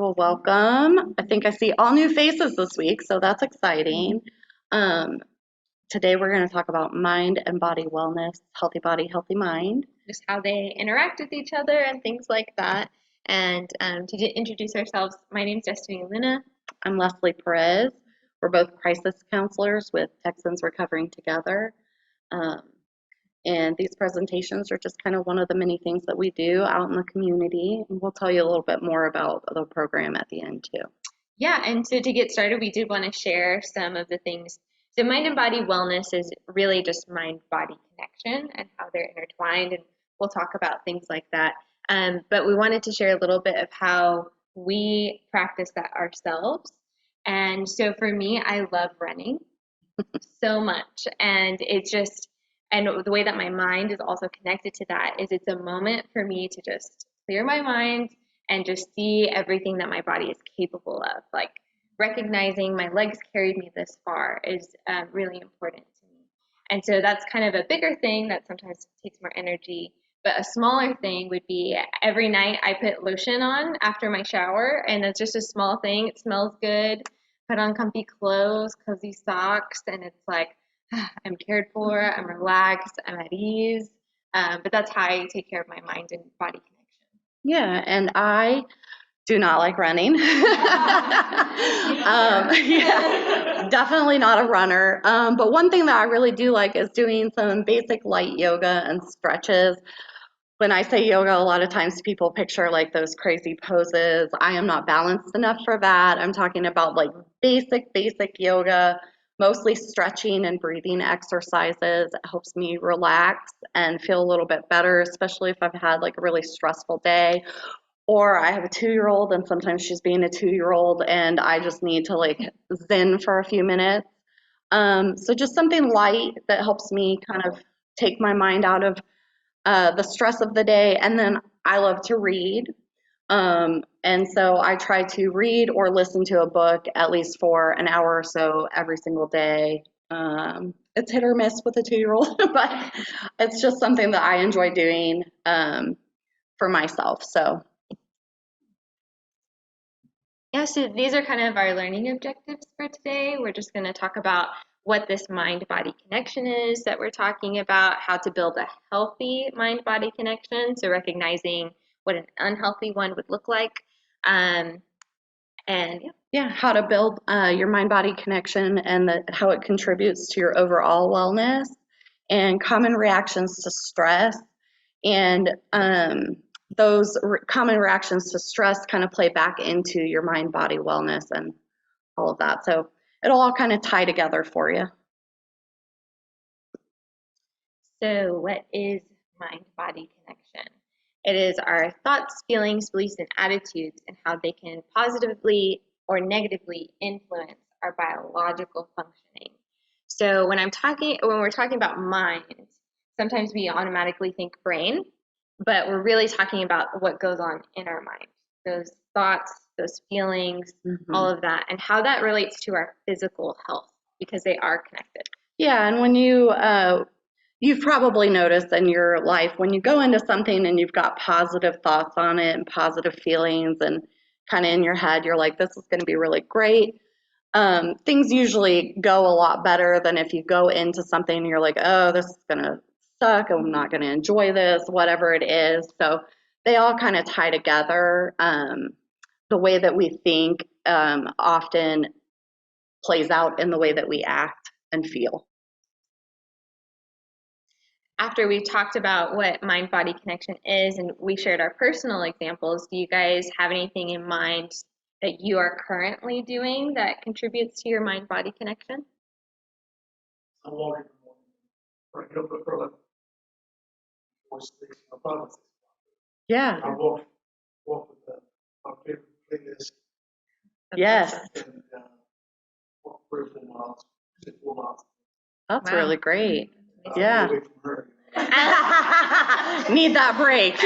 Well, welcome. I think I see all new faces this week, so that's exciting. Um, Today we're going to talk about mind and body wellness, healthy body, healthy mind. Just how they interact with each other and things like that. And introduce ourselves, my name is Destiny Luna. I'm Leslie Perez. We're both crisis counselors with Texans Recovering Together. Um, and these presentations are just kind of one of the many things that we do out in the community. And we'll tell you a little bit more about the program at the end too. Yeah, and so to get started, we did want to share some of the things. So mind and body wellness is really just mind-body connection and how they're intertwined, and we'll talk about things like that. But we wanted to share a little bit of how we practice that ourselves. And so for me, I love running so much, and the way that my mind is also connected to that is it's a moment for me to just clear my mind and just see everything that my body is capable of. Like recognizing my legs carried me this far is really important to me. And so that's kind of a bigger thing that sometimes takes more energy. But a smaller thing would be every night I put lotion on after my shower, and it's just a small thing. It smells good. Put on comfy clothes, cozy socks, and it's like I'm cared for, I'm relaxed, I'm at ease. But that's how I take care of my mind and body connection. Yeah, and I do not like running. Yeah, definitely not a runner. But one thing that I really do like is doing some basic light yoga and stretches. When I say yoga, a lot of times people picture like those crazy poses. I am not balanced enough for that. I'm talking about like basic yoga, mostly stretching and breathing exercises. It helps me relax and feel a little bit better, especially if I've had like a really stressful day. Or I have a 2-year-old and sometimes she's being a 2-year-old and I just need to like zen for a few minutes. So just something light that helps me kind of take my mind out of the stress of the day. And then I love to read. And so I try to read or listen to a book at least for an hour or so every single day. It's hit or miss with a 2-year-old, but it's just something that I enjoy doing for myself. So Yeah, so these are kind of our learning objectives for today. We're just going to talk about what this mind-body connection is that we're talking about, how to build a healthy mind-body connection, so recognizing what an unhealthy one would look like. And yeah, how to build your mind-body connection and how it contributes to your overall wellness and common reactions to stress. And those common reactions to stress kind of play back into your mind-body wellness and all of that. So it'll all kind of tie together for you. So what is mind-body connection? It is our thoughts, feelings, beliefs, and attitudes and how they can positively or negatively influence our biological functioning. So when we're talking about mind, sometimes we automatically think brain, but we're really talking about what goes on in our mind. Those thoughts, those feelings, all of that, and how that relates to our physical health because they are connected. Yeah, and when you've probably noticed in your life when you go into something and you've got positive thoughts on it and positive feelings and kind of in your head, you're like, this is going to be really great. Things usually go a lot better than if you go into something and you're like, oh, this is going to suck. I'm not going to enjoy this, whatever it is. So they all kind of tie together. The way that we think often plays out in the way that we act and feel. After we've talked about what mind-body connection is and we shared our personal examples, do you guys have anything in mind that you are currently doing that contributes to your mind-body connection? I'm walking in the morning, get up for 11, Yeah. I walk with my favorite playlist. Yes. And walk 4 miles, 4 miles. That's Wow. really great. Get Yeah. away from her. Need that break.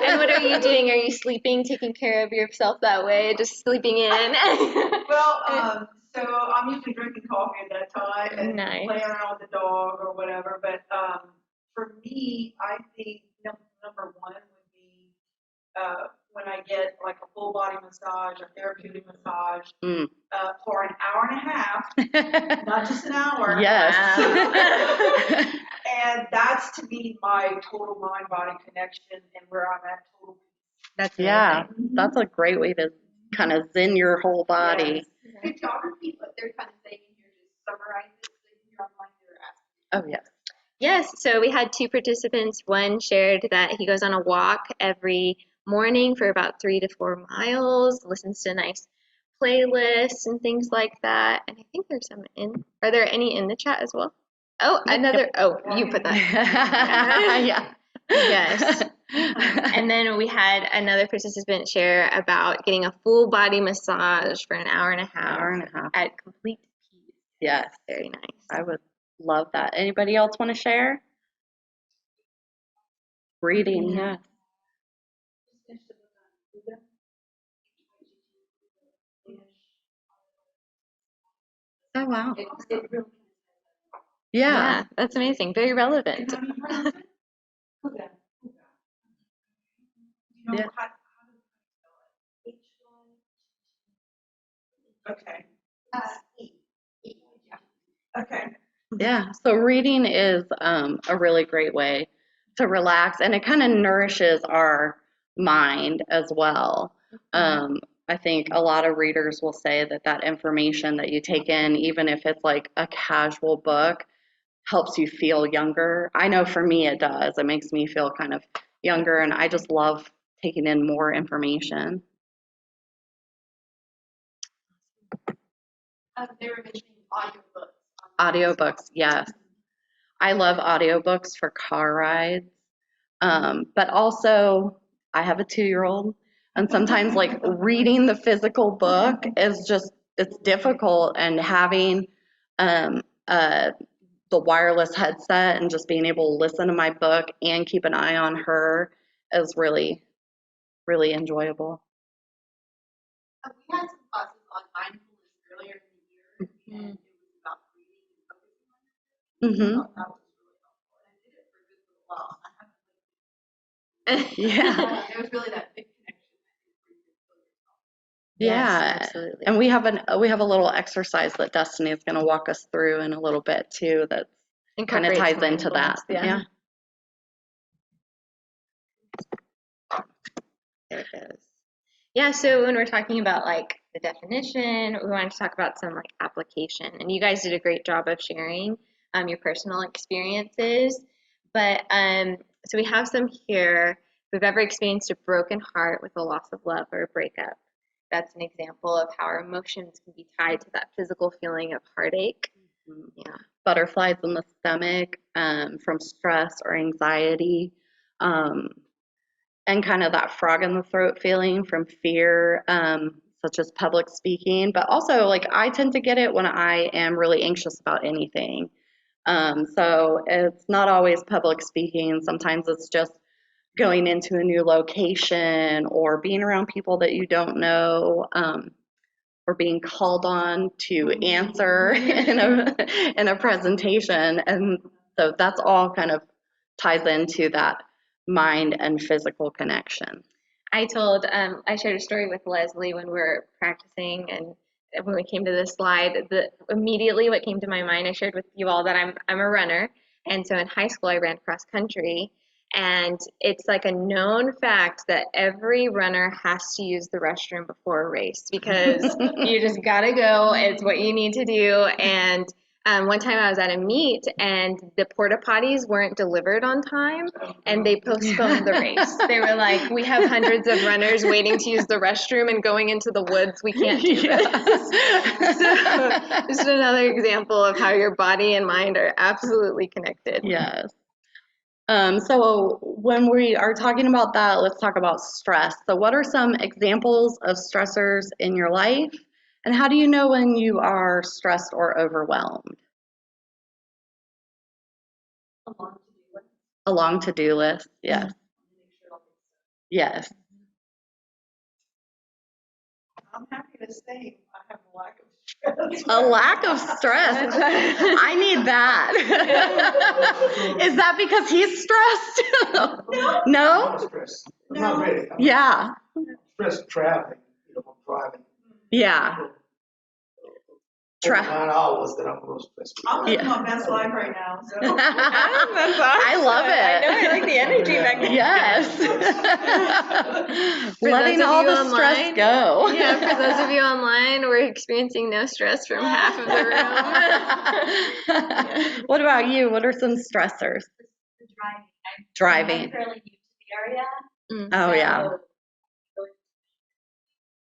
And what are you doing? Are you sleeping, taking care of yourself that way, just sleeping in? Well, so I'm usually drinking coffee at that time and Nice. playing around with the dog or whatever. But for me, I think get like a full body massage, a therapeutic massage, Mm. for an hour and a half, not just an hour. Yes. And that's to me my total mind-body connection and where I'm at total. That's Yeah, amazing. that's a great way to kind of zen your whole body. Could y'all repeat what they're kind of saying here, just summarize it, so you can online they're asking? Oh, yes. Yes, so we had two participants. One shared that he goes on a walk every morning for about 3 to 4 miles, listens to nice playlists and things like that. And I think there's some in. Are there any in the chat as well? Oh, another. Oh, you put that. Yeah. Yes. And then we had another participant share about getting a full body massage for an hour and a half Hour and a half. at complete peace. Yes, Very nice. I would love that. Anybody else want to share? Reading, yeah. Oh, wow. It really. Yeah. That's amazing. Very relevant. How do you pronounce it? Huga. You know, Yeah. how do you spell it? Okay. Okay. Yeah, so reading is a really great way to relax, and it kind of nourishes our mind as well. I think a lot of readers will say that that information that you take in, even if it's like a casual book, helps you feel younger. I know for me it does. It makes me feel kind of younger, and I just love taking in more information. They were mentioning audiobooks. Audiobooks, yes. I love audiobooks for car rides. But also, I have a 2-year-old, and sometimes like reading the physical book is just, it's difficult, and having the wireless headset and just being able to listen to my book and keep an eye on her is really, really enjoyable. We had some classes on mindfulness earlier in the year, and it was about reading and focusing on it. I Mm-hmm. thought that was really helpful, and I did it for a good little while. I haven't Yeah. it was really that big connection, I think, where you could feel yourself. Yeah, absolutely. and we have a little exercise that Destiny is going to walk us through in a little bit too, that kind of Incorporates ties into that. mindfulness, Yeah. There it goes. Yeah, so when we're talking about like the definition, we wanted to talk about some like application. And you guys did a great job of sharing your personal experiences. But so we have some here. If we've ever experienced a broken heart with a loss of love or a breakup, that's an example of how our emotions can be tied to that physical feeling of heartache. Yeah. Butterflies in the stomach from stress or anxiety, and kind of that frog in the throat feeling from fear, such as public speaking. But also, like, I tend to get it when I am really anxious about anything. So it's not always public speaking. Sometimes it's just going into a new location or being around people that you don't know, or being called on to answer in a presentation. And so that's all kind of ties into that mind and physical connection. I shared a story with Leslie when we were practicing, and when we came to this slide, immediately what came to my mind, I shared with you all that I'm a runner, and so in high school I ran cross country, and it's like a known fact that every runner has to use the restroom before a race because you just gotta go. It's what you need to do, and one time I was at a meet and the porta potties weren't delivered on time and they postponed the race. They were like, we have hundreds of runners waiting to use the restroom and going into the woods. We can't do this. So just another example of how your body and mind are absolutely connected. Yes. So when we are talking about that, let's talk about stress. So what are some examples of stressors in your life? And how do you know when you are stressed or overwhelmed? A long to-do list, yes. Yes. I'm happy to say I have a lack of stress. A lack of stress. I need that. Is that because he's stressed? No? Stress. I'm not ready. Yeah. stress traffic, I'm driving. Yeah. Over 9 hours that I'm real stressed. I'm living Yeah. my best life right now, so. That's I love it. I know, I like the energy back there. Yes. For Letting those of all you the stress online, go. Yeah, for those of you online, we're experiencing no stress from half of the room. What about you? What are some stressors? The driving. Driving. I'm fairly new to the area. Oh, yeah. so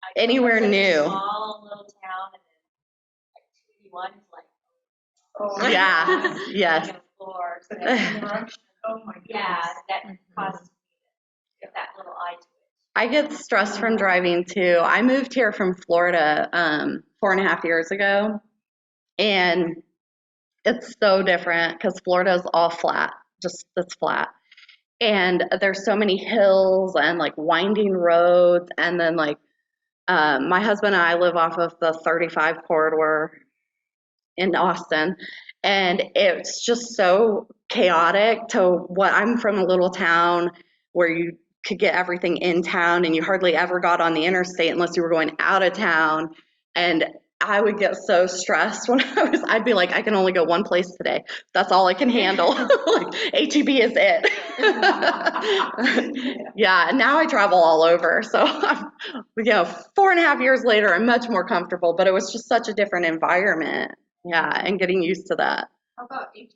I go Anywhere to such a new. Small little town, and then like 281 is like. Oh, Yeah, on yes. the floor. So Oh, my goodness. yeah, that causes me to get that little eye twitch. I get stressed from driving too. I moved here from Florida 4.5 years ago, and it's so different because Florida is all flat, just it's flat. And there's so many hills and like winding roads, and then like my husband and I live off of the 35 corridor in Austin, and it's just so chaotic to what I'm from a little town where you could get everything in town and you hardly ever got on the interstate unless you were going out of town. And I would get so stressed when I'd be like, I can only go one place today. That's all I can handle. Like HEB is it. Yeah, and now I travel all over. So, 4.5 years later, I'm much more comfortable, but it was just such a different environment. Yeah, and getting used to that. How about HEB?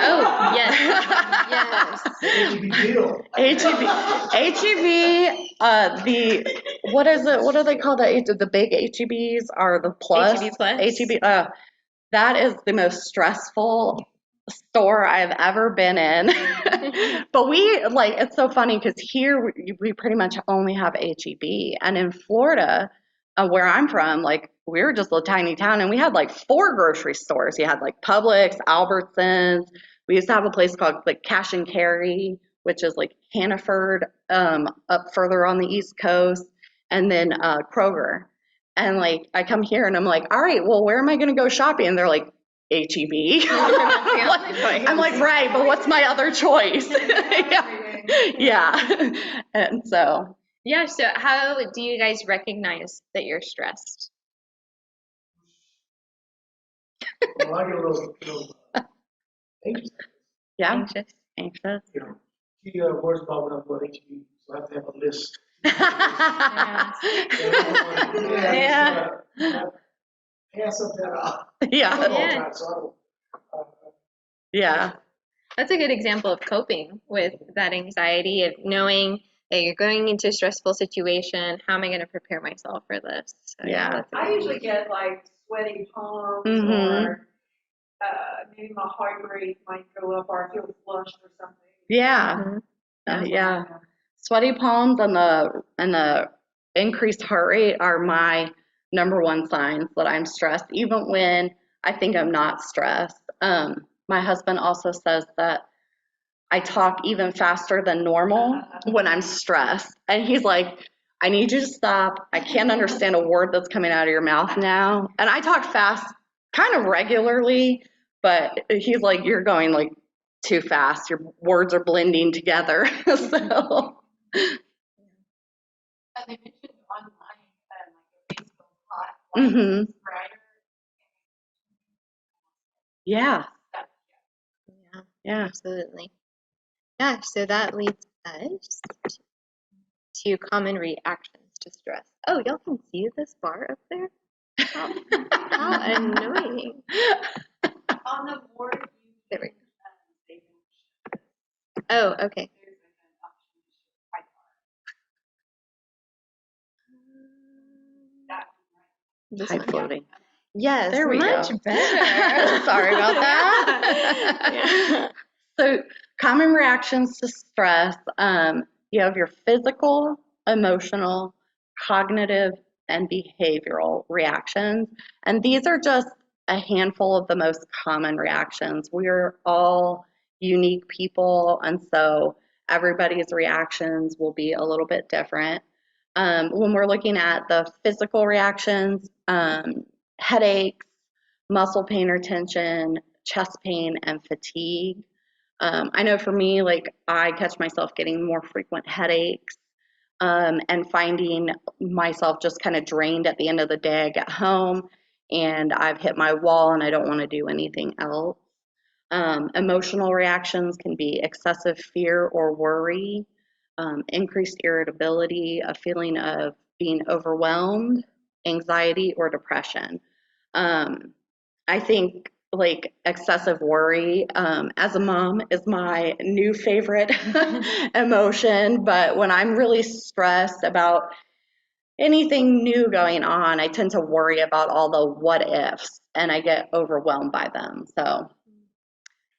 Oh, yes. Yes. HEB deal. HEB, what is it? What do they call the big HEBs are the plus? HEB Plus? HEB, that is the most stressful store I've ever been in. But it's so funny because here we pretty much only have HEB. And in Florida, where I'm from, like we were just a tiny town and we had like 4 grocery stores. You had like Publix, Albertsons. We used to have a place called like Cash and Carry, which is like Hannaford, up further on the East Coast, and then Kroger. And like I come here and I'm like, all right, well, where am I going to go shopping? And they're like, HEB. I'm like, right, but what's my other choice? Yeah. And so, Yeah, so how do you guys recognize that you're stressed? Well, I get a little anxious. yeah, Anxious? anxious. She worries about when I'm going to HEB, so I have to have a list. Yeah. Pass something out. Yeah. So Yeah. That's a good example of coping with that anxiety of knowing that you're going into a stressful situation. How am I going to prepare myself for this? So, Yeah. that's a I good usually get like sweaty palms Mhm. or maybe my heart rate might go up or I feel flushed or something. Yeah. Mhm. Yeah. Sweaty palms and the increased heart rate are my number one signs that I'm stressed, even when I think I'm not stressed. My husband also says that I talk even faster than normal when I'm stressed. And he's like, I need you to stop. I can't understand a word that's coming out of your mouth now. And I talk fast kind of regularly, but he's like, you're going like too fast. Your words are blending together. So, And they mentioned online, like your face feels hot, mhm. it's brighter. Yeah, Yeah, yeah. absolutely. Yeah, so that leads us to common reactions to stress. Oh, y'all can see this bar up there? How annoying. On the board, you There we can, they can Oh, okay. there's like an option to show white bar. That one, right? This High one? floating. Yes, There we much go. better. Sorry about that. Yeah. So, common reactions to stress, you have your physical, emotional, cognitive, and behavioral reactions. And these are just a handful of the most common reactions. We're all unique people, and so everybody's reactions will be a little bit different. When we're looking at the physical reactions, headaches, muscle pain or tension, chest pain, and fatigue. I know for me, like I catch myself getting more frequent headaches. and finding myself just kind of drained at the end of the day. I get home and I've hit my wall and I don't want to do anything else. Emotional reactions can be excessive fear or worry, increased irritability, a feeling of being overwhelmed, anxiety, or depression. I think like excessive worry as a mom is my new favorite emotion, but when I'm really stressed about anything new going on, I tend to worry about all the what ifs and I get overwhelmed by them. So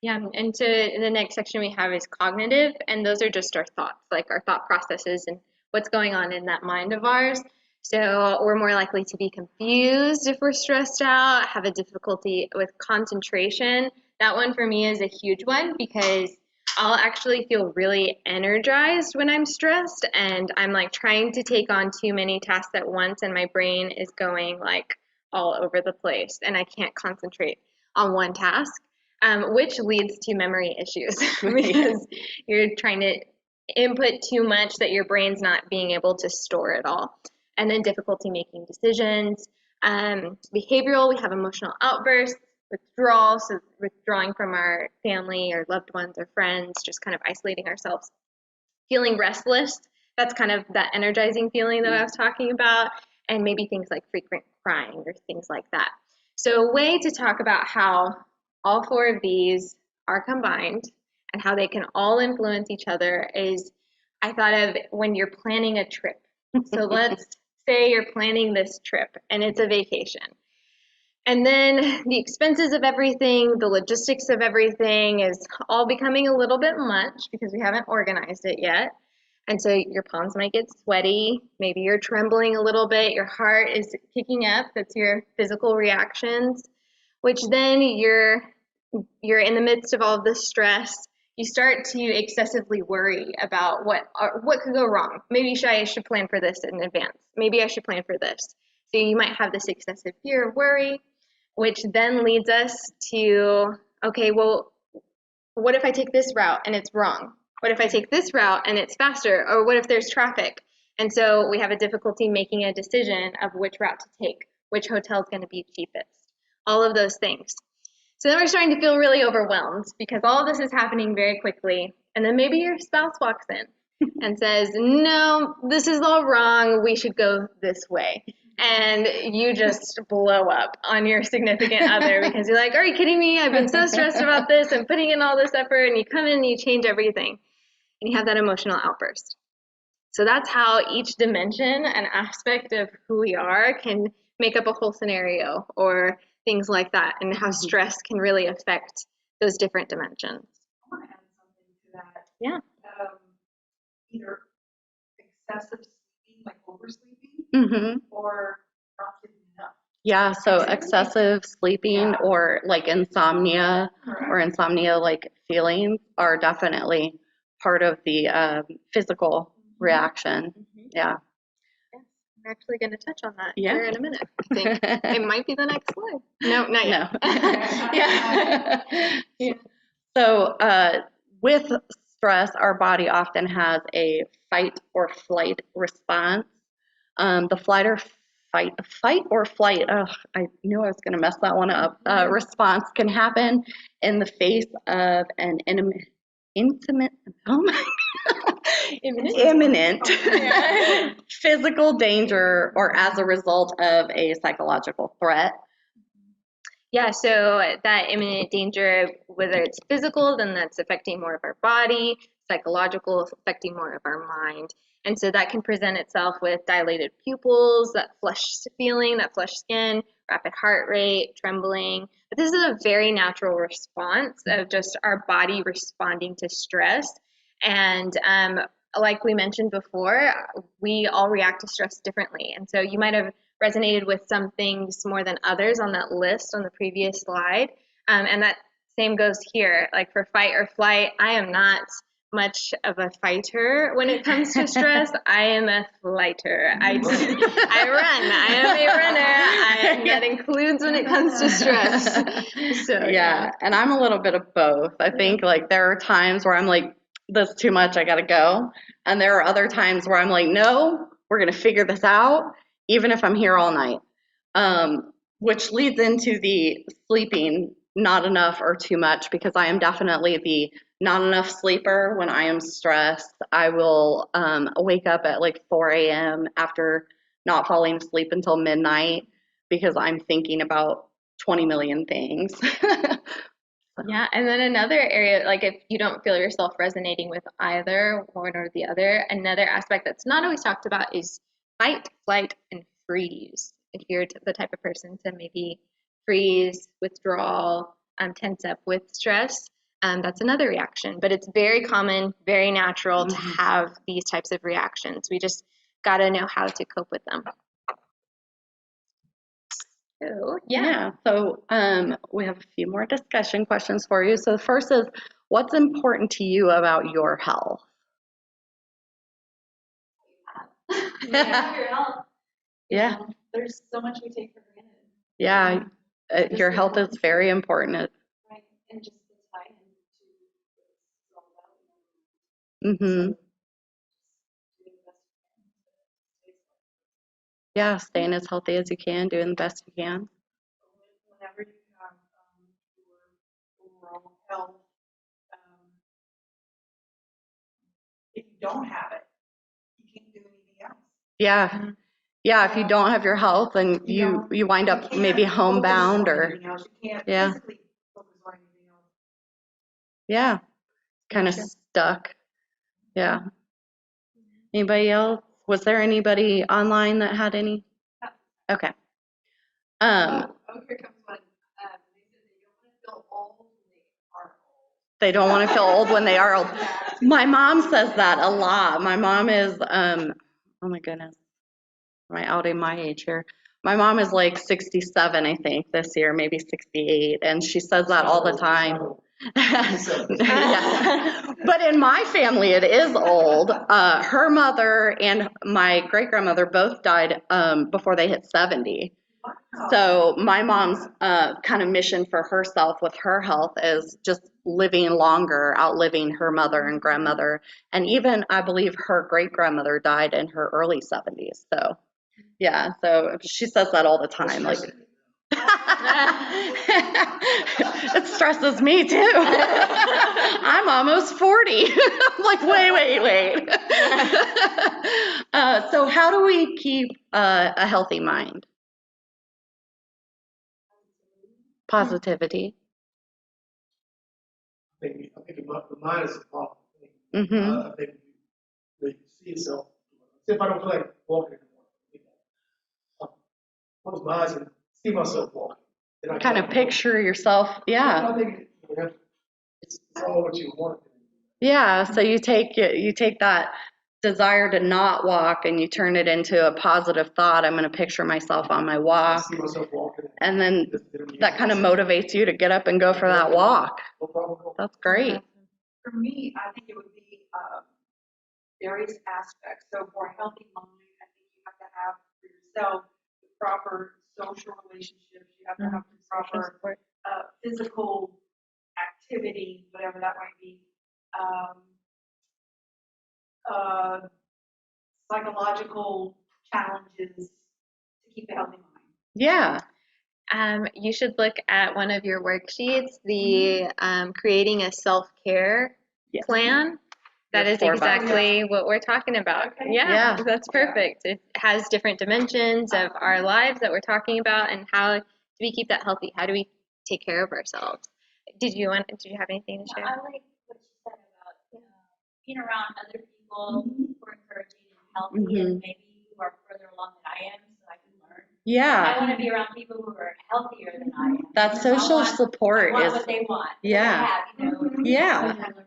Yeah, and so the next section we have is cognitive, and those are just our thoughts, like our thought processes and what's going on in that mind of ours. So we're more likely to be confused if we're stressed out, have a difficulty with concentration. That one for me is a huge one because I'll actually feel really energized when I'm stressed and I'm like trying to take on too many tasks at once and my brain is going like all over the place and I can't concentrate on one task. Which leads to memory issues because you're trying to input too much that your brain's not being able to store it all. And then difficulty making decisions. Behavioral, we have emotional outbursts, withdrawal, so withdrawing from our family or loved ones or friends, just kind of isolating ourselves. Feeling restless, that's kind of that energizing feeling that I was talking about, and maybe things like frequent crying or things like that. So a way to talk about how all four of these are combined and how they can all influence each other is I thought of when you're planning a trip. So let's say you're planning this trip and it's a vacation. And then the expenses of everything, the logistics of everything is all becoming a little bit much because we haven't organized it yet. And so your palms might get sweaty. Maybe you're trembling a little bit. Your heart is kicking up. That's your physical reactions, which then you're in the midst of all of this stress. You start to excessively worry about what could go wrong. Maybe I should plan for this in advance. Maybe I should plan for this. So you might have this excessive fear of worry, which then leads us to, okay, well, what if I take this route and it's wrong? What if I take this route and it's faster? Or what if there's traffic? And so we have a difficulty making a decision of which route to take, which hotel is going to be cheapest, all of those things. So then we're starting to feel really overwhelmed because all of this is happening very quickly. And then maybe your spouse walks in and says, no, this is all wrong. We should go this way. And you just blow up on your significant other because you're like, are you kidding me? I've been so stressed about this. I'm putting in all this effort. And you come in and you change everything. And you have that emotional outburst. So that's how each dimension and aspect of who we are can make up a whole scenario or things like that, and how stress can really affect those different dimensions. I want to add something to that. Yeah. Either excessive sleeping, like oversleeping, mhm. or not sleeping enough. Yeah, so excessive sleeping Yeah. or like insomnia Correct. or insomnia like feelings are definitely part of the physical reaction. Yeah. We're actually going to touch on that Yeah. here in a minute. I think it might be the next slide. No, not yet. No. Yeah. So with stress, our body often has a fight or flight response. The fight or flight. Oh, I knew I was going to mess that one up. Response can happen in the face of an intimate. Oh my. Imminent physical danger or as a result of a psychological threat. Yeah, so that imminent danger, whether it's physical, then that's affecting more of our body, psychological, affecting more of our mind. And so that can present itself with dilated pupils, that flushed feeling, that flushed skin, rapid heart rate, trembling. But this is a very natural response of just our body responding to stress. And like we mentioned before, we all react to stress differently. And so you might have resonated with some things more than others on that list on the previous slide. And that same goes here. Like for fight or flight, I am not much of a fighter when it comes to stress. I am a flighter. I run. I am a runner. That includes when it comes to stress. So yeah, and I'm a little bit of both. I think like there are times where I'm like, this is too much, I gotta go. And there are other times where I'm like, no, we're gonna figure this out, even if I'm here all night. Which leads into the sleeping not enough or too much, because I am definitely the not enough sleeper when I am stressed. I will wake up at like 4 a.m. after not falling asleep until midnight because I'm thinking about 20 million things. Yeah, and then another area, like if you don't feel yourself resonating with either one or the other, another aspect that's not always talked about is fight, flight, and freeze. If you're the type of person to maybe freeze, withdrawal, tense up with stress, that's another reaction. But it's very common, very natural to have these types of reactions. We just got to know how to cope with them. So, yeah. So we have a few more discussion questions for you. So the first is, what's important to you about your health? Yeah, your health. You Yeah. know, there's so much we take for granted, Yeah, your health is very important. right? And just the tie in to what it's all about. Mm-hmm. So, just doing the best you can to stay safe. Yeah, staying as healthy as you can, doing the best you can. Whenever you have your overall health, if you don't have it, you can't do anything else. Yeah. Yeah, if you don't have your health, then you wind up can't maybe focus homebound on or anything else. You can't Yeah. physically focus on anything else. yeah, kind of stuck. Yeah. Anybody else? Was there anybody online that had any? Okay. Oh, here comes one. They don't want to feel old when they are old. They don't want to feel old when they are old. My mom says that a lot. My mom is, oh my goodness, am I outing my age here? My mom is like 67, I think, this year, maybe 68, and she says that all the time. Yeah. But in my family, it is old. Her mother and my great grandmother both died before they hit 70. So my mom's kind of mission for herself with her health is just living longer, outliving her mother and grandmother. And even, I believe, her great grandmother died in her early 70s. So, yeah, so she says that all the time. Like, it stresses me too. I'm almost 40. I'm like, wait. So how do we keep a healthy mind? Positivity. I think the mind is a powerful thing. Mm-hmm. I think when you see yourself, if I don't feel like walking anymore, close my eyes and see myself walking. Then I Kind of picture yourself. Yeah. I think it's all what you want. Yeah. So you take that desire to not walk and you turn it into a positive thought. I'm going to picture myself on my I walk. see myself walking. And then that kind of motivates you to get up and go for that walk. No problem. That's great. For me, I think it would be various aspects. So for a healthy mind, I think you have to have for yourself the proper social relationships. You have to have the proper physical activity, whatever that might be. Psychological challenges to keep a healthy mind. Yeah. You should look at one of your worksheets, the creating a self-care Yes. plan. That is 4 bucks. exactly what we're talking about. Okay. Yeah, Yeah. that's perfect. It has different dimensions of our lives that we're talking about and how do we keep that healthy? How do we take care of ourselves? Did you have anything to share? I like what you said about being around other people who are encouraging and healthy and maybe who are further along than I am so I can learn. I Yeah. want to be around people who are healthier than I am. That because I social want support what is, they want. what Yeah. they have, you know, and Yeah. so I learn from them.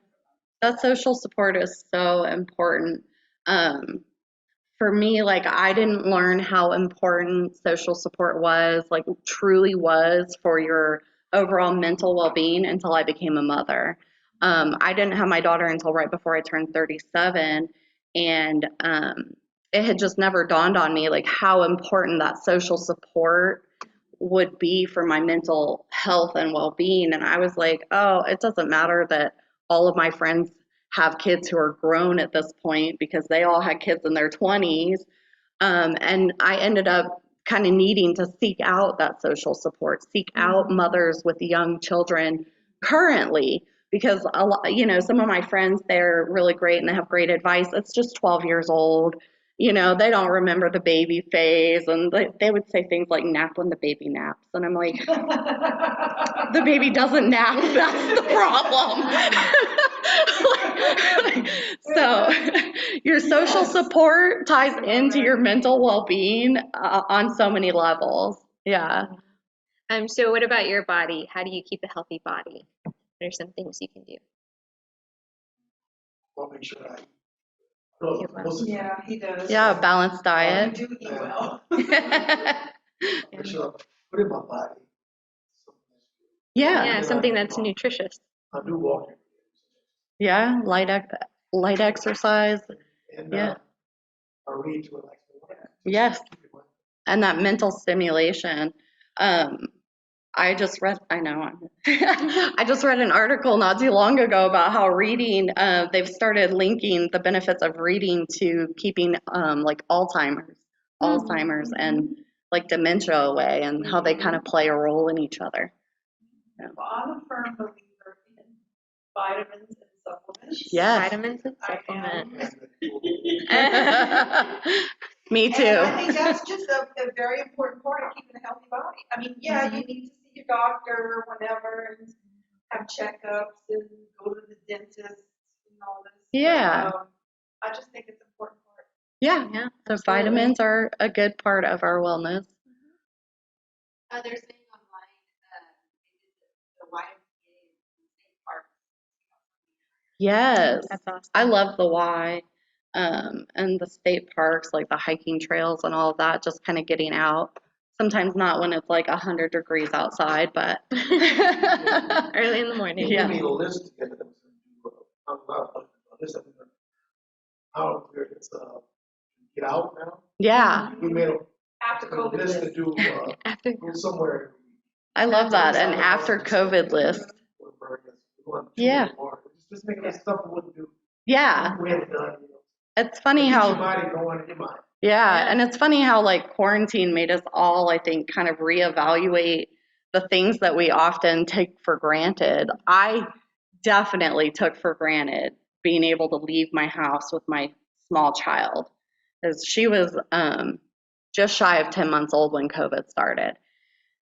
that social support is so important. For me, like, I didn't learn how important social support was, like truly was for your overall mental well-being until I became a mother. I didn't have my daughter until right before I turned 37, and it had just never dawned on me like how important that social support would be for my mental health and well-being. And I was like, oh, it doesn't matter that all of my friends have kids who are grown at this point because they all had kids in their 20s. And I ended up kind of needing to seek out that social support, seek out mothers with young children currently, because a lot, some of my friends, they're really great and they have great advice. It's just 12 years old. They don't remember the baby phase, and they would say things like nap when the baby naps. And I'm like, the baby doesn't nap, that's the problem. So your social support ties into your mental well-being on so many levels. Yeah. So what about your body? How do you keep a healthy body? What are some things you can do? I'll make sure I. No, most of the time, Yeah, he does. Yeah, balanced You diet. do eat well. make sure I put in my body. Yeah. Yeah, something that's nutritious. I do walking. Yeah, light exercise. And Yeah. I read to relax my mind. Yes. And that mental stimulation. I just read an article not too long ago about how reading, they've started linking the benefits of reading to keeping like Alzheimer's and like dementia away, and how they kind of play a role in each other. Well, I'm a firm believer in vitamins and supplements. Yes. Vitamins and I am. supplements. Me too. And I think that's just a very important part of keeping a healthy body. I mean, yeah, you need to see your doctor whenever and have checkups and go to the dentist and all this. Yeah. But, I just think it's an important part. Yeah. Yeah, So absolutely. vitamins are a good part of our wellness. They're saying online, the YMCA in State Park. Yes. That's awesome. I love the Y. And the state parks, like the hiking trails and all of that, just kind of getting out. Sometimes not when it's like 100 degrees outside, but Early in the morning. Yeah. We need a list together that we can do, a list of how it's, get out now. yeah, We made After a COVID list to list. do, After go somewhere. I love that. An after COVID list. Yeah. Just making that stuff we wouldn't do. Yeah. We haven't done, It's funny Keep how your body going in your mind. Yeah, and it's funny how like quarantine made us all, I think, kind of reevaluate the things that we often take for granted. I definitely took for granted being able to leave my house with my small child, because she was just shy of 10 months old when COVID started.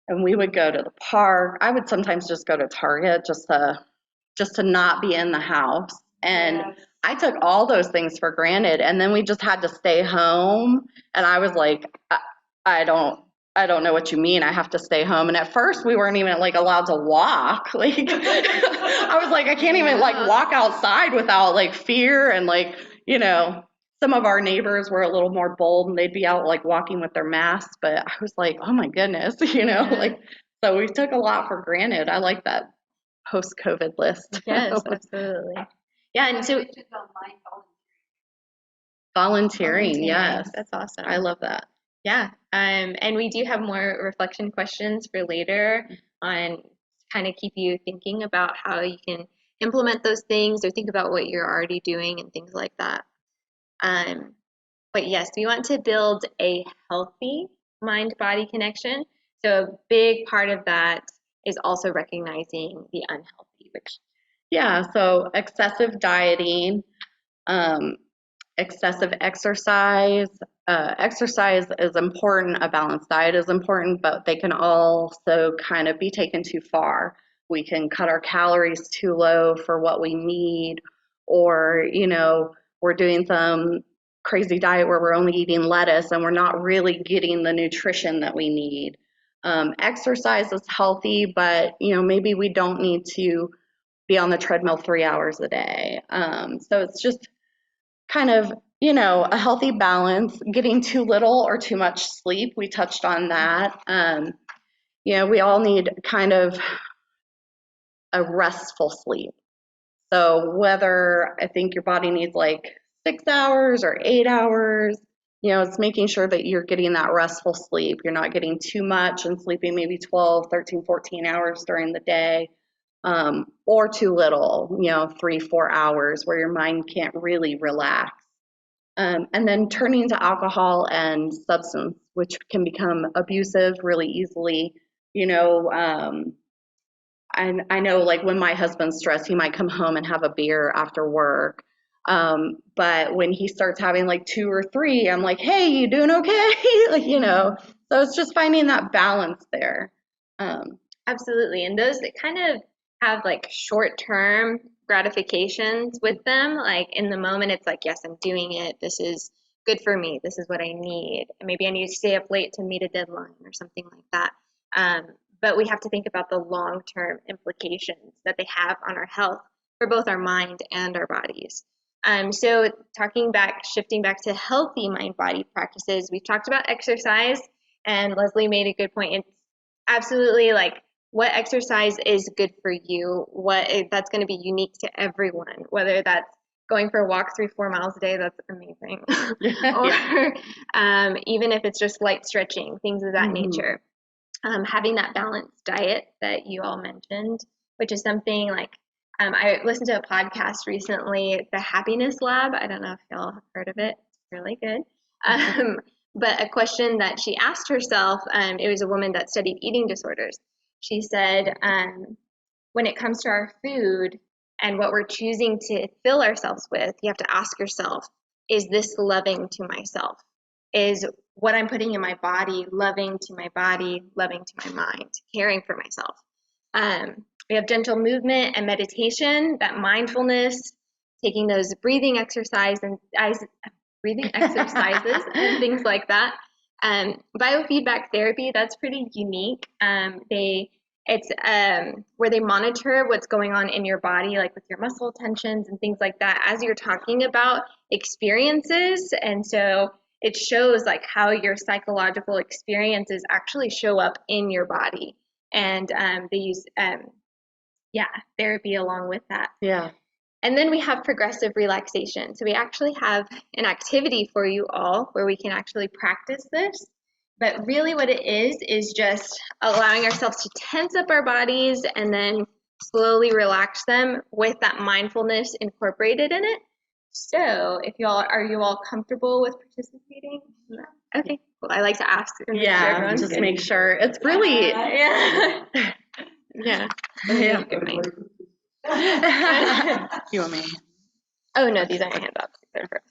And we would go to the park. I would sometimes just go to Target just to not be in the house. And Yes. I took all those things for granted, and then we just had to stay home. And I was like, I don't know what you mean. I have to stay home. And at first, we weren't even like allowed to walk. Like, I was like, I can't even like walk outside without like fear. And like, some of our neighbors were a little more bold, and they'd be out like walking with their masks. But I was like, oh my goodness, like, so we took a lot for granted. I like that post-COVID list. Yes, absolutely. Yeah, and so Mentioned online Volunteering, yes. That's awesome. I love that. Yeah, and we do have more reflection questions for later on, kind of keep you thinking about how you can implement those things or think about what you're already doing and things like that. But yes, we want to build a healthy mind-body connection. So a big part of that is also recognizing the unhealthy, which Yeah, so excessive dieting, excessive exercise. Exercise is important, a balanced diet is important, but they can also kind of be taken too far. We can cut our calories too low for what we need, or, we're doing some crazy diet where we're only eating lettuce and we're not really getting the nutrition that we need. Exercise is healthy, but, maybe we don't need to be on the treadmill 3 hours a day. So it's just kind of, a healthy balance, getting too little or too much sleep. We touched on that. We all need kind of a restful sleep. So whether I think your body needs like 6 hours or 8 hours, it's making sure that you're getting that restful sleep. You're not getting too much and sleeping maybe 12, 13, 14 hours during the day. or too little, 3-4 hours where your mind can't really relax. And then turning to alcohol and substance, which can become abusive really easily. And I know, like, when my husband's stressed, he might come home and have a beer after work. But when he starts having like 2 or 3, I'm like, hey, you doing okay? So it's just finding that balance there. Absolutely. And those that kind of have like short-term gratifications with them, like in the moment, it's like, yes, I'm doing it. This is good for me. This is what I need. And maybe I need to stay up late to meet a deadline or something like that. But we have to think about the long-term implications that they have on our health for both our mind and our bodies. So shifting back to healthy mind-body practices, we've talked about exercise, and Leslie made a good point. It's absolutely like what exercise is good for you, that's going to be unique to everyone, whether that's going for a walk 3-4 miles a day, that's amazing. Or even if it's just light stretching, things of that nature. Having that balanced diet that you all mentioned, which is something like, I listened to a podcast recently, The Happiness Lab. I don't know if y'all have heard of it. It's really good. But a question that she asked herself, it was a woman that studied eating disorders. She said, when it comes to our food and what we're choosing to fill ourselves with, you have to ask yourself, is this loving to myself? Is what I'm putting in my body loving to my body, loving to my mind, caring for myself? We have gentle movement and meditation, that mindfulness, taking those breathing exercises and things like that. Biofeedback therapy, that's pretty unique. It's where they monitor what's going on in your body, like with your muscle tensions and things like that, as you're talking about experiences. And so it shows like how your psychological experiences actually show up in your body. And they use therapy along with that. Yeah. And then we have progressive relaxation. So we actually have an activity for you all where we can actually practice this. But really what it is just allowing ourselves to tense up our bodies and then slowly relax them with that mindfulness incorporated in it. So are you all comfortable with participating? Okay, well, I like to ask. Yeah, just make sure. It's really, Yeah. yeah. Yeah. You want me? Oh no, these aren't handouts. They're for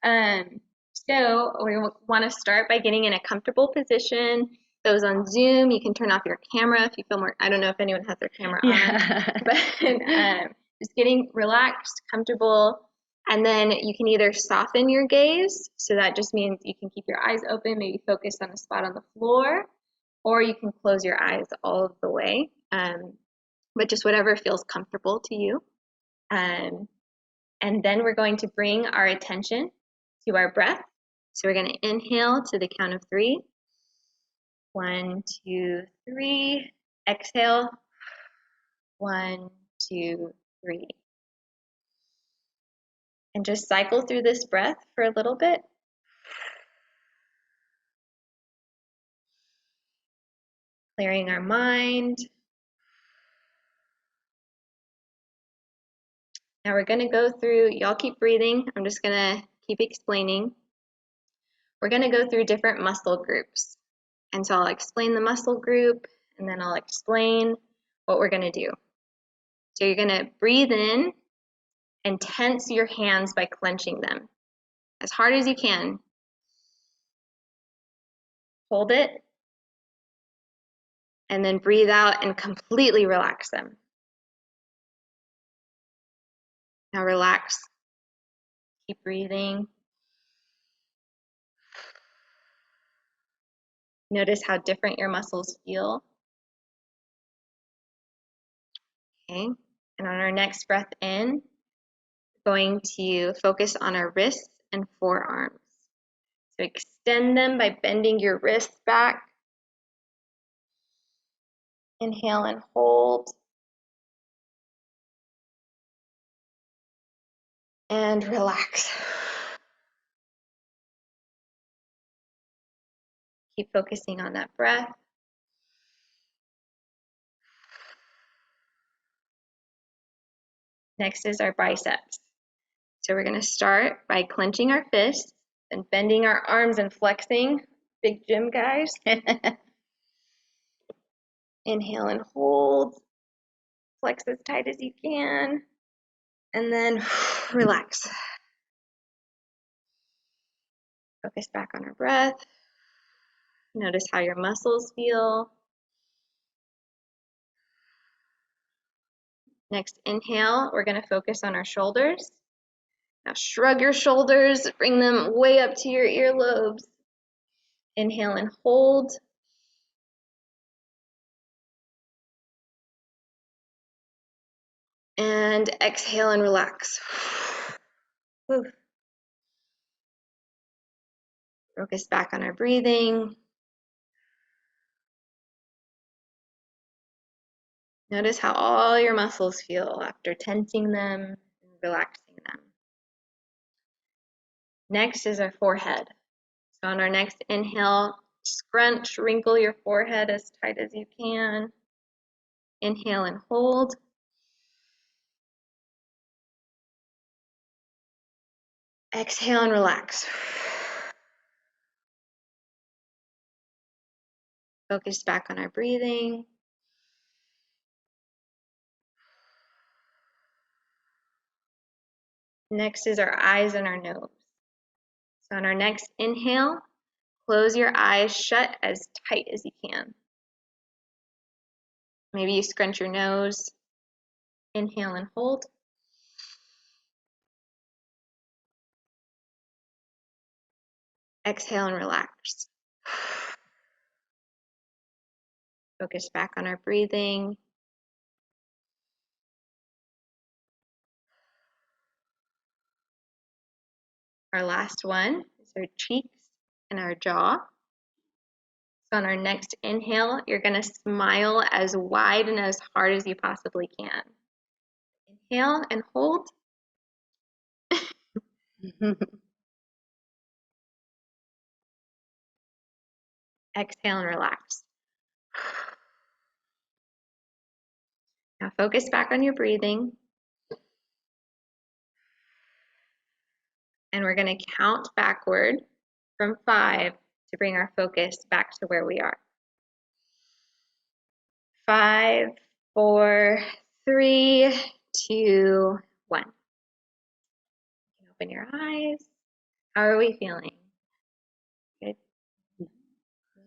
us. So we want to start by getting in a comfortable position. Those on Zoom, you can turn off your camera if you feel more. I don't know if anyone has their camera on, but just getting relaxed, comfortable, and then you can either soften your gaze, so that just means you can keep your eyes open, maybe focus on a spot on the floor, or you can close your eyes all of the way, but just whatever feels comfortable to you. And then we're going to bring our attention to our breath. So we're going to inhale to the count of 3. 1, 2, 3. Exhale. 1, 2, 3. And just cycle through this breath for a little bit. Clearing our mind. Now we're going to go through, y'all keep breathing. I'm just going to keep explaining. We're going to go through different muscle groups. And so I'll explain the muscle group, and then I'll explain what we're going to do. So you're going to breathe in and tense your hands by clenching them as hard as you can. Hold it, and then breathe out and completely relax them. Now relax. Keep breathing. Notice how different your muscles feel. Okay, and on our next breath in, we're going to focus on our wrists and forearms. So extend them by bending your wrists back. Inhale and hold. And relax. Keep focusing on that breath. Next is our biceps. So we're going to start by clenching our fists and bending our arms and flexing. Big gym guys. Inhale and hold. Flex as tight as you can. And then relax. Focus back on our breath. Notice how your muscles feel. Next inhale, we're going to focus on our shoulders. Now shrug your shoulders, bring them way up to your earlobes. Inhale and hold. And exhale and relax. Whew. Focus back on our breathing. Notice how all your muscles feel after tensing them and relaxing them. Next is our forehead. So on our next inhale, scrunch, wrinkle your forehead as tight as you can. Inhale and hold. Exhale and relax. Focus back on our breathing. Next is our eyes and our nose. So on our next inhale, close your eyes shut as tight as you can. Maybe you scrunch your nose. Inhale and hold. Exhale and relax. Focus back on our breathing. Our last one is our cheeks and our jaw. So on our next inhale, you're going to smile as wide and as hard as you possibly can. Inhale and hold. Exhale and relax. Now focus back on your breathing. And we're going to count backward from 5 to bring our focus back to where we are. 5, 4, 3, 2, 1. Open your eyes. How are we feeling? Good.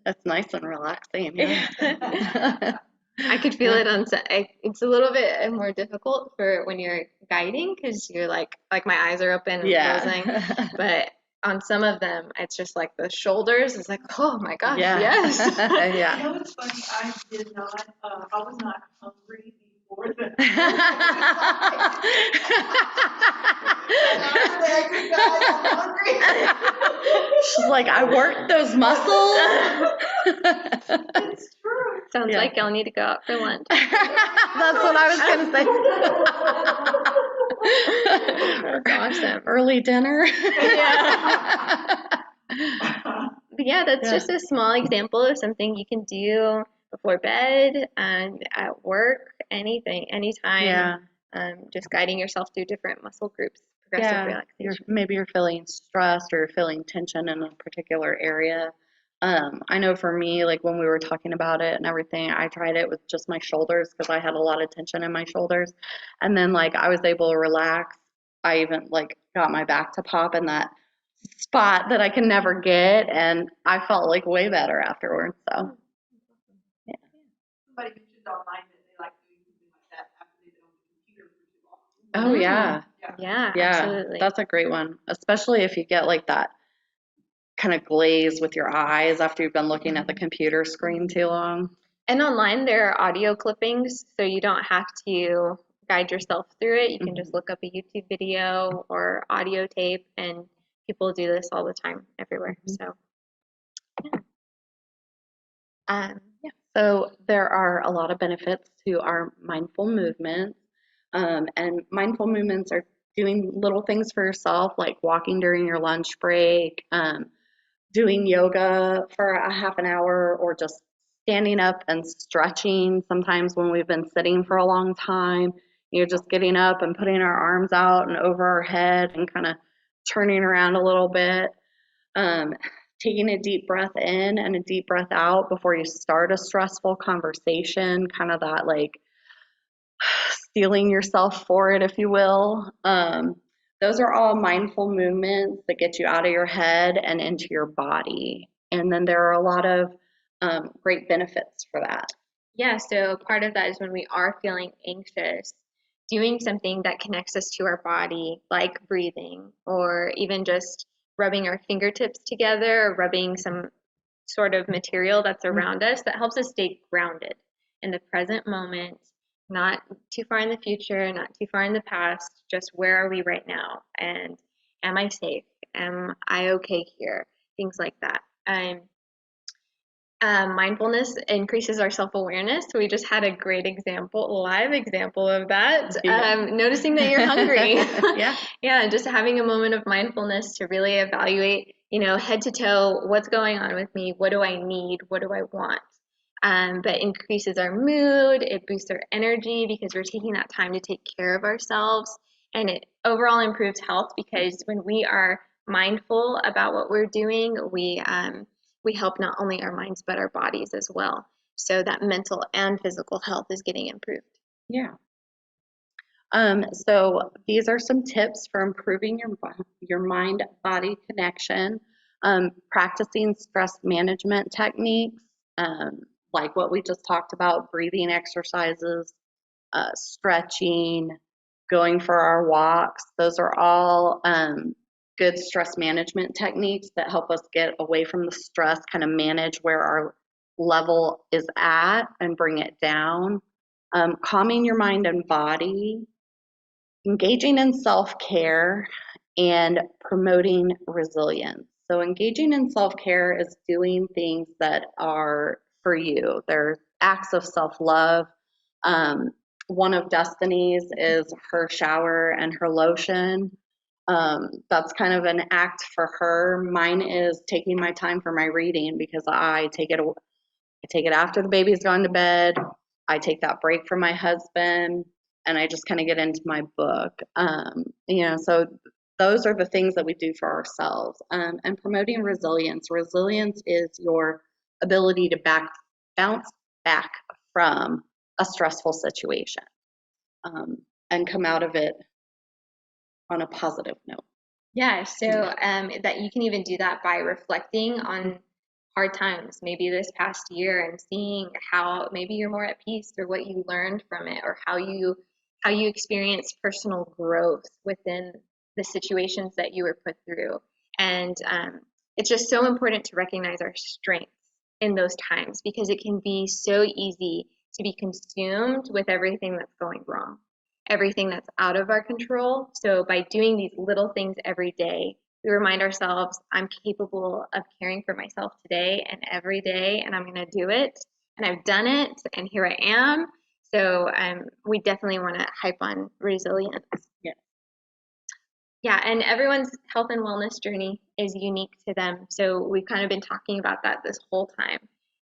That's nice and relaxing. Yeah. I could feel it on it's a little bit more difficult for when you're guiding because you're like my eyes are open and closing. But on some of them, it's just like the shoulders. It's like, oh my gosh, yes. Yeah. You know what's funny? I did not, I was not hungry before the. She's like, I worked those muscles. It's true. Sounds Yeah. like y'all need to go out for lunch. That's what I was gonna say. That's awesome. Early dinner. Yeah. But yeah, that's Yeah. just a small example of something you can do before bed and at work, anything, anytime. Yeah. Just guiding yourself through different muscle groups, progressive relaxation. Maybe you're feeling stressed or you're feeling tension in a particular area. I know for me, like when we were talking about it and everything, I tried it with just my shoulders because I had a lot of tension in my shoulders. And then like I was able to relax. I even like got my back to pop in that spot that I can never get. And I felt like way better afterwards. So Somebody mentioned online that they like doing something like that after they've been on the computer for too long. oh yeah. Yeah, Yeah, absolutely. that's a great one, especially if you get like that kind of glaze with your eyes after you've been looking at the computer screen too long. And online, there are audio clippings, so you don't have to guide yourself through it. You can just look up a YouTube video or audio tape, and people do this all the time everywhere. So, yeah. So there are a lot of benefits to our mindful movements. And mindful movements are doing little things for yourself, like walking during your lunch break, doing yoga for a half an hour, or just standing up and stretching sometimes when we've been sitting for a long time. Just getting up and putting our arms out and over our head and kind of turning around a little bit. Taking a deep breath in and a deep breath out before you start a stressful conversation, kind of that like steeling yourself for it, if you will. Those are all mindful movements that get you out of your head and into your body. And then there are a lot of great benefits for that. Yeah, so part of that is when we are feeling anxious, doing something that connects us to our body, like breathing, or even just rubbing our fingertips together, or rubbing some sort of material that's around us that helps us stay grounded in the present moment, not too far in the future, not too far in the past, just where are we right now? And am I safe? Am I okay here? Things like that. Mindfulness increases our self-awareness. We just had a great example, live example of that. Noticing that you're hungry. Yeah. Yeah, just having a moment of mindfulness to really evaluate, head to toe, what's going on with me? What do I need? What do I want? But increases our mood. It boosts our energy because we're taking that time to take care of ourselves. And it overall improves health because when we are mindful about what we're doing, we help not only our minds but our bodies as well. So that mental and physical health is getting improved. Yeah. So these are some tips for improving your mind-body connection. Practicing stress management techniques, like what we just talked about, breathing exercises, stretching, going for our walks. Those are all good stress management techniques that help us get away from the stress, kind of manage where our level is at and bring it down. Calming your mind and body, engaging in self-care, and promoting resilience. So engaging in self-care is doing things that are for you. They're acts of self-love. One of Destiny's is her shower and her lotion. That's kind of an act for her. Mine is taking my time for my reading because I take it after the baby's gone to bed. I take that break from my husband and I just kind of get into my book. So those are the things that we do for ourselves. And promoting resilience. Resilience is your ability to bounce back from a stressful situation and come out of it on a positive note. Yeah, so that you can even do that by reflecting on hard times, maybe this past year, and seeing how maybe you're more at peace or what you learned from it, or how you experienced personal growth within the situations that you were put through. And it's just so important to recognize our strengths in those times because it can be so easy to be consumed with everything that's going wrong, everything that's out of our control. So by doing these little things every day, we remind ourselves, I'm capable of caring for myself today and every day, and I'm going to do it. And I've done it, and here I am. So we definitely want to hype on resilience. Yeah. Yeah, and everyone's health and wellness journey is unique to them. So we've kind of been talking about that this whole time.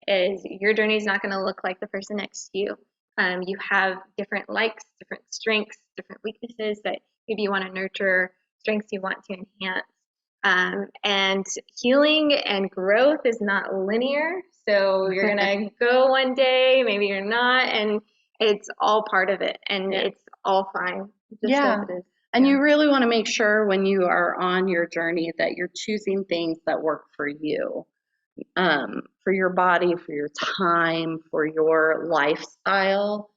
Is your journey is not going to look like the person next to you. You have different likes, different strengths, different weaknesses that maybe you want to nurture, strengths you want to enhance. And healing and growth is not linear. So you're going to go one day, maybe you're not, and it's all part of it. And it's all fine. Just as it is. And you really want to make sure when you are on your journey that you're choosing things that work for you, for your body, for your time, for your lifestyle.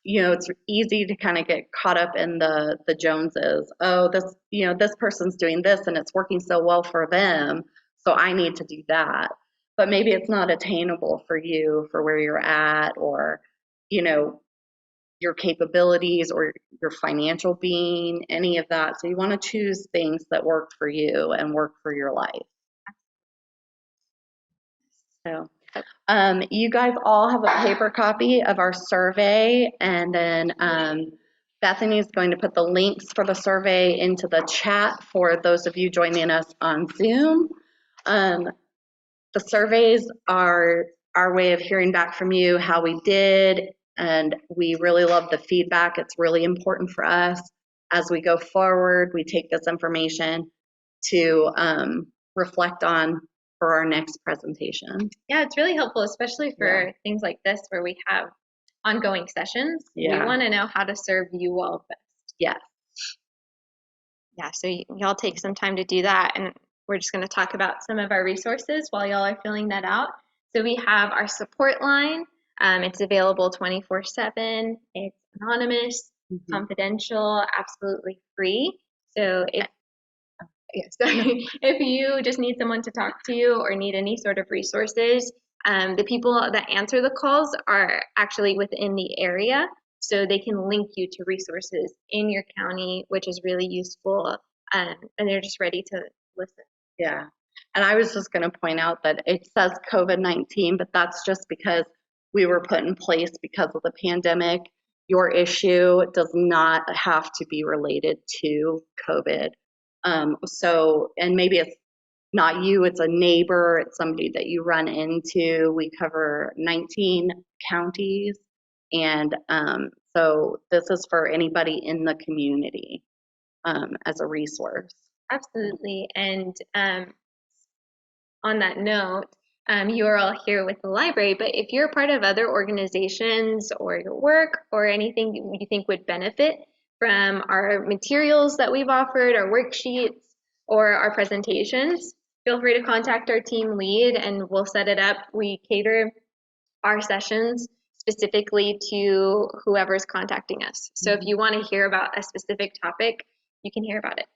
It's easy to kind of get caught up in the Joneses. Oh, this person's doing this and it's working so well for them, so I need to do that. But maybe it's not attainable for you, for where you're at, or your capabilities or your financial being, any of that. So you want to choose things that work for you and work for your life. So you guys all have a paper copy of our survey, and then Bethany is going to put the links for the survey into the chat for those of you joining us on Zoom. The surveys are our way of hearing back from you how we did, And we really love the feedback. It's really important for us as we go forward. We take this information to reflect on for our next presentation. Yeah, it's really helpful, especially for things like this where we have ongoing sessions. Yeah. We want to know how to serve you all best. Yes. Yeah, so y'all take some time to do that, and we're just going to talk about some of our resources while y'all are filling that out. So we have our support line. It's available 24/7. It's anonymous, confidential, absolutely free. So if you just need someone to talk to or need any sort of resources, the people that answer the calls are actually within the area, so they can link you to resources in your county, which is really useful, and they're just ready to listen. Yeah. And I was just going to point out that it says COVID-19, but that's just because we were put in place because of the pandemic. Your issue does not have to be related to COVID. And maybe it's not you, it's a neighbor, it's somebody that you run into. We cover 19 counties. And so this is for anybody in the community as a resource. Absolutely. And on that note, you are all here with the library, but if you're part of other organizations or your work or anything you think would benefit from our materials that we've offered, our worksheets, or our presentations, feel free to contact our team lead and we'll set it up. We cater our sessions specifically to whoever's contacting us. So if you want to hear about a specific topic, you can hear about it.